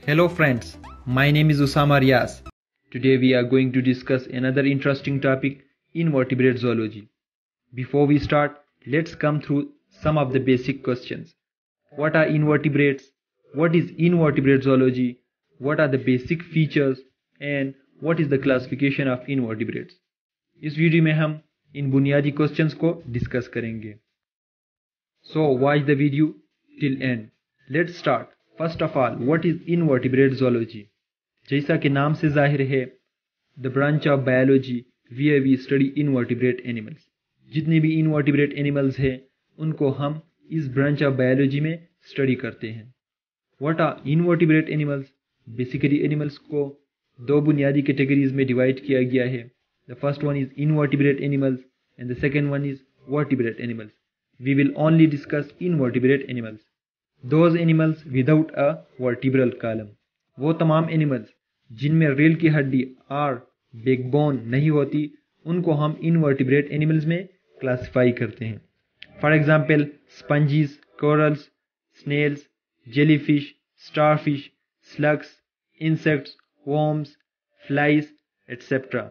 Hello friends, my name is Usama Riaz. Today we are going to discuss another interesting topic, invertebrate zoology. Before we start, let's come through some of the basic questions. What are invertebrates? What is invertebrate zoology? What are the basic features? And what is the classification of invertebrates? इस video में हम इन बुनियादी questions को discuss करेंगे. So watch the video till end. Let's start. First of all, what is invertebrate zoology? जैसा कि नाम से जाहिर है, the branch of biology where we study invertebrate animals. जितने भी invertebrate animals हैं, उनको हम इस branch of biology में स्टडी करते हैं. What are invertebrate animals? Basically animals को दो बुनियादी कैटेगरीज में डिवाइड किया गया है. The first one is invertebrate animals and the second one is vertebrate animals. We will only discuss invertebrate animals. Those animals without a vertebral column. वो तमाम animals जिनमें रीढ़ की हड्डी और बैकबोन नहीं होती, उनको हम इनवर्टिब्रेट एनिमल्स में क्लासिफाई करते हैं. For example sponges, corals, snails, jellyfish, starfish, slugs, insects, worms, flies, etc.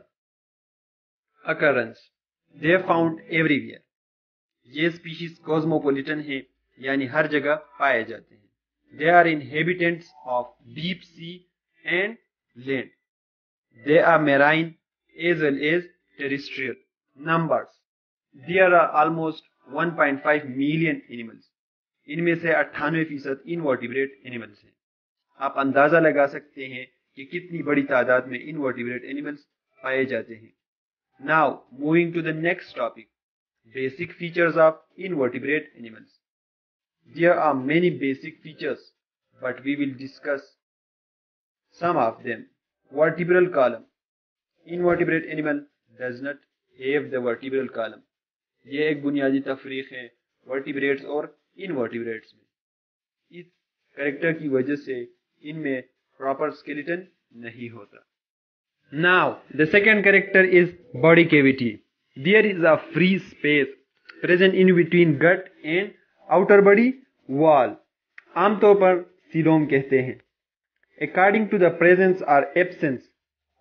Occurrence. They are found everywhere. ये स्पीशीज कॉस्मोपॉलिटन है, यानी हर जगह पाए जाते हैं. They are inhabitants of deep sea and land. They are marine as well as terrestrial. Numbers. There are almost 1.5 million animals. इनमें से 98% invertebrate animals हैं. आप अंदाजा लगा सकते हैं कि कितनी बड़ी तादाद में इनवर्टिब्रेट एनिमल्स पाए जाते हैं. Now moving to the next topic, basic features of invertebrate animals. There are many basic features, but we will discuss some of them. Vertebral column. Invertebrate animal does not have the vertebral column. यह एक बुनियादी तफरीक है vertebrates और invertebrates में. इस character की वजह से इनमें प्रॉपर स्केलेटन नहीं होता. Now, the second character is body cavity. There is a free space present in between gut and outer body wall. आमतौर पर सीलोम कहते हैं. According to the presence or absence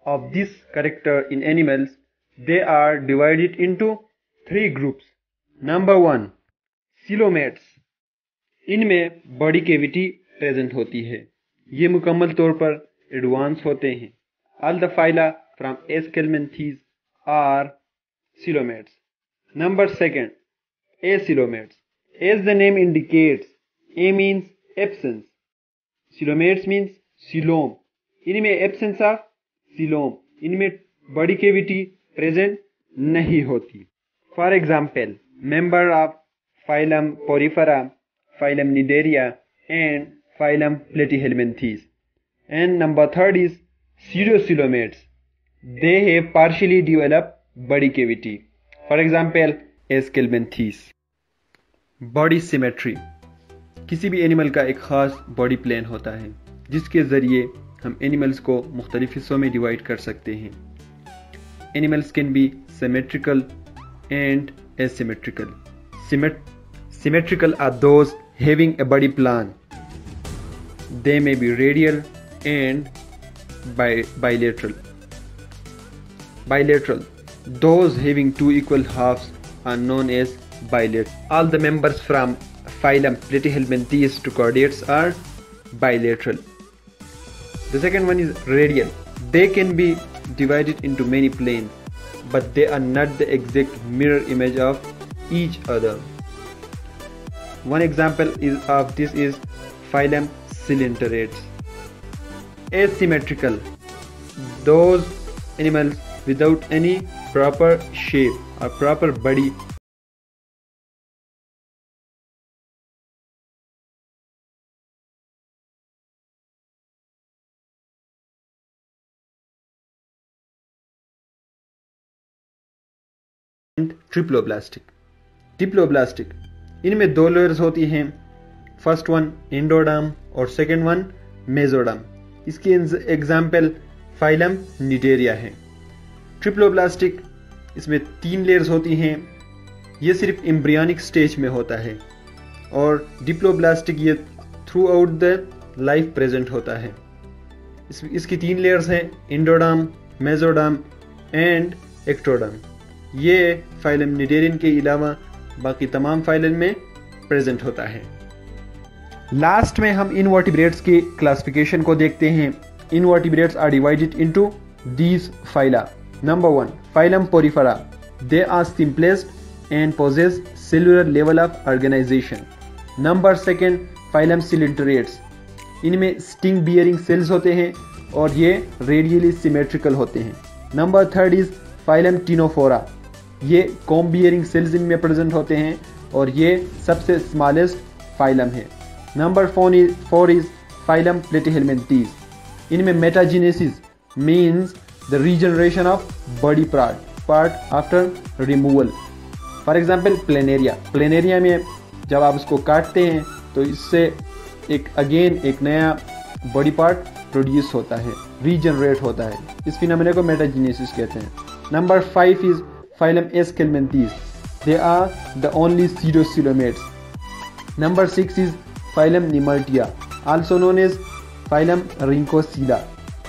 of this character in animals, they are divided into three groups. Number 1, coelomates. इनमें body cavity present होती है. ये मुकम्मल तौर पर एडवांस होते हैं. All the phyla from Aschelminthes are coelomates. Number 2, acoelomates. As the name indicates, A means absence. Coelomates means coelom. इनमें absence of coelom. इनमें body cavity present नहीं होती. For example, member of phylum Porifera, phylum Cnidaria and phylum Platyhelminthes. And number 3 is pseudocoelomates. They have partially developed body cavity. For example, Aschelminthes. Body symmetry. किसी भी animal का एक खास body plan होता है जिसके ज़रिए हम एनिमल्स को मुख्तलिफ हिस्सों में डिवाइड कर सकते हैं. Animals can be symmetrical and asymmetrical. Symmetrical are those having a body plan. They may be radial and bilateral. Bilateral. Those having two equal halves are known as bilateral. All the members from phylum Platyhelminthes to chordates are bilateral. The second one is radial. They can be divided into many planes, but they are not the exact mirror image of each other. One example of this is phylum Coelenterates. Asymmetrical. Those animals without any proper shape or proper body. And triploblastic. Diploblastic. इनमें दो layers होती हैं. First one endoderm और second one mesoderm. इसकी example phylum Cnidaria है. Triploblastic, इसमें 3 layers होती हैं. ये सिर्फ एम्ब्रियोनिक स्टेज में होता है. और डिप्लोब्लास्टिक ये through out the life present होता है. इसकी 3 लेयर्स हैं, एंडोडर्म, मेसोडर्म एंड एक्टोडर्म। ये फाइलम निडेरिन के अलावा बाकी तमाम फाइलम में प्रेजेंट होता है। लास्ट में हम इनवर्टिब्रेट्स की क्लासिफिकेशन को देखते हैं। Invertebrates are divided into these phyla. Number 1, phylum porifera. They are simplest and possess cellular level of organisation. Number 2, phylum coelenterates. इनमें स्टिंग बियरिंग सेल्स होते हैं और ये रेडियली सिमेट्रिकल होते हैं। Number 3 is phylum ctenophora. ये कॉम्ब बियरिंग सेल्स इनमें present होते हैं और ये सबसे स्मॉलेस्ट फाइलम है। Number 4 is phylum platyhelminthes. इनमें metagenesis means the regeneration of body part after removal. For example planaria में जब आप उसको काटते हैं तो इससे एक नया बॉडी पार्ट प्रोड्यूस होता है, रीजनरेट होता है। इस फिनोमेना को मेटाजेनेसिस कहते हैं। Number 5 is phylum aschelminthes. They are the only pseudocoelomates. Number 6 is phylum nemertea, also known as phylum Rhynchocoela.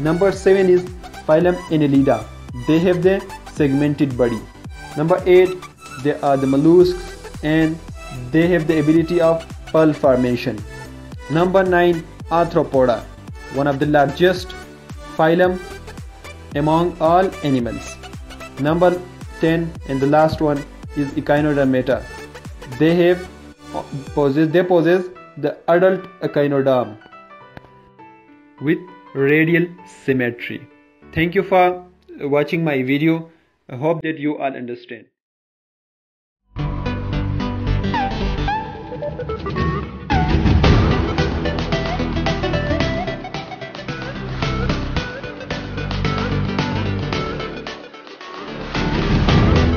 Number 7 is phylum Annelida. They have the segmented body. Number 8, they are the mollusks and they have the ability of pearl formation. Number 9, Arthropoda, one of the largest phylum among all animals. Number 10 and the last one is Echinodermata. They possess the adult echinoderm with radial symmetry. Thank you for watching my video. I hope that you all understand.